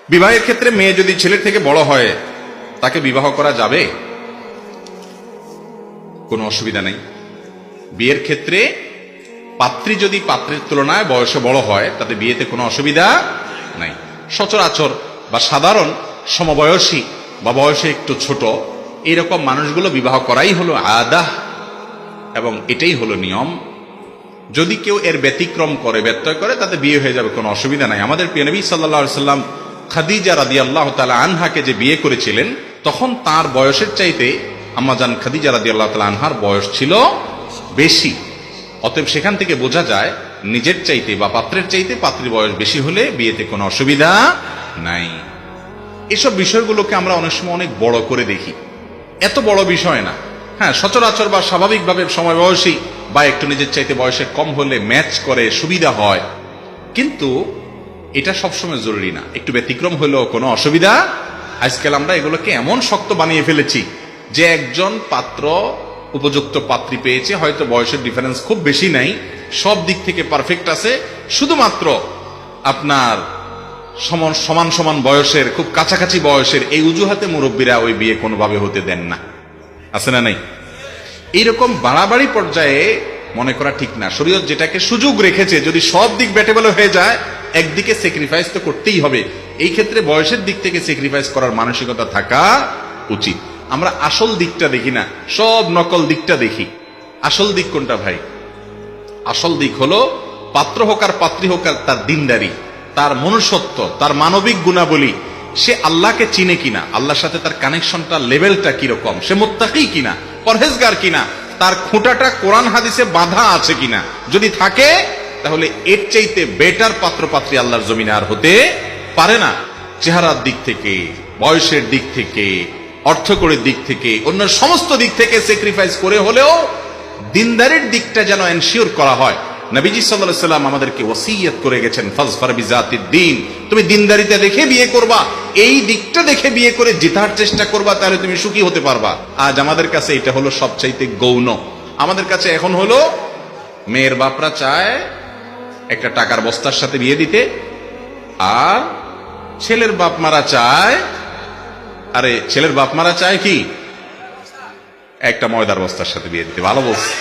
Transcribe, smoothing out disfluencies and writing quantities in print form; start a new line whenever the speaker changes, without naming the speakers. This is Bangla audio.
বিবাহের ক্ষেত্রে মেয়ে যদি ছেলের থেকে বড় হয় তাকে বিবাহ করা যাবে, কোনো অসুবিধা নেই। বিয়ের ক্ষেত্রে পাত্রী যদি পাত্রের তুলনায় বয়সে বড় হয় তাতে বিয়েতে কোনো অসুবিধা নাই। সচরাচর বা সাধারণ সমবয়সী বা বয়সে একটু ছোট এইরকম মানুষগুলো বিবাহ করাই হলো আদাহ, এবং এটাই হলো নিয়ম। যদি কেউ এর ব্যতিক্রম করে, ব্যত্যয় করে, তাতে বিয়ে হয়ে যাবে, কোনো অসুবিধা নাই। আমাদের প্রিয় নবী সাল্লাল্লাহু আলাইহি সাল্লাম খাদিজা রাদিয়াল্লাহু তাআলা আনহাকে যে বিয়ে করেছিলেন, তখন তার বয়সের চাইতে আম্মাজান খাদিজা রাদিয়াল্লাহু তাআলা আনহার বয়স ছিল বেশি। অতএব সেখান থেকে বোঝা যায় নিজের চাইতে বা পাত্রের চাইতে পাত্রীর বয়স বেশি হলে বিয়েতে কোনো অসুবিধা নাই। এসব বিষয়গুলোকে আমরা অনেক সময় অনেক বড় করে দেখি, এত বড় বিষয় না। হ্যাঁ, সচরাচর বা স্বাভাবিকভাবে সময় বয়সী বা একটু নিজের চাইতে বয়সে কম হলে ম্যাচ করে, সুবিধা হয়, কিন্তু এটা সবসময় জরুরি না। একটু ব্যতিক্রম হলেও কোনো অসুবিধা। আজকাল আমরা এগুলোকে এমন শক্ত বানিয়ে ফেলেছি যে একজন পাত্র উপযুক্ত পাত্রী পেয়েছে, হয়তো বয়সের ডিফারেন্স খুব বেশি নাই, সব দিক থেকে পারফেক্ট আছে, শুধুমাত্র আপনার সমান সমান বয়সের, খুব কাছাকাছি বয়সের, এই অজুহাতে মুরব্বীরা ওই বিয়ে কোনোভাবে হতে দেন না। আছে না নাই? এইরকম বাড়াবাড়ি পর্যায়ে মনে করা ঠিক না। শরীয়ত যেটাকে সুযোগ রেখেছে, যদি সব দিক ব্যাটেবল হয়ে যায়, একদিকে স্যাক্রিফাইস তো করতেই হবে। এই ক্ষেত্রে বয়সের দিক থেকে স্যাক্রিফাইস করার মানসিকতা থাকা উচিত। আমরা আসল দিকটা দেখি না, সব নকল দিকটা দেখি। আসল দিক কোনটা ভাই? আসল দিক হলো পাত্র হোক আর পাত্রী হোক আর তার দিনদারি, তার মনুষ্যত্ব, তার মানবিক গুণাবলী, সে আল্লাহকে চিনে কিনা, আল্লাহর সাথে তার কানেকশনটা, লেভেলটা কিরকম, সে মুত্তাকি কিনা, পরহেজগার কিনা, তার খুঁটাটা কোরআন হাদিসে বাঁধা আছে কিনা। যদি থাকে তাহলে এর চাইতে বেটার পাত্র পাত্রী আল্লাহর জমিনে আর হতে পারে না। চেহারার দিক থেকে, বয়সের দিক থেকে, অর্থকরীর দিক থেকে, অন্য সমস্ত দিক থেকে স্যাক্রিফাইস করে হলেও দিনদারির দিকটা যেন এনশিওর করা হয়। নবীজি সাল্লাল্লাহু আলাইহি ওয়াসাল্লাম আমাদেরকে ওসিয়ত করে গেছেন, ফাজফার বিজাতিদ দ্বীন, তুমি দিনদারিতা দেখে বিয়ে করবা, এই দিকটা দেখে বিয়ে করে জেতার চেষ্টা করবা, তাহলে তুমি সুখী হতে পারবা। আজ আমাদের কাছে এটা হলো সবচাইতে গৌণ। আমাদের কাছে এখন হলো মেয়ের বাপরা চায় একটা টাকার বস্তার সাথে বিয়ে দিতে, আর ছেলের বাপ মারা চায়, ছেলের বাপ মারা চায় কি একটা ময়দার বস্তার সাথে বিয়ে দিতে। ভালো বলছে।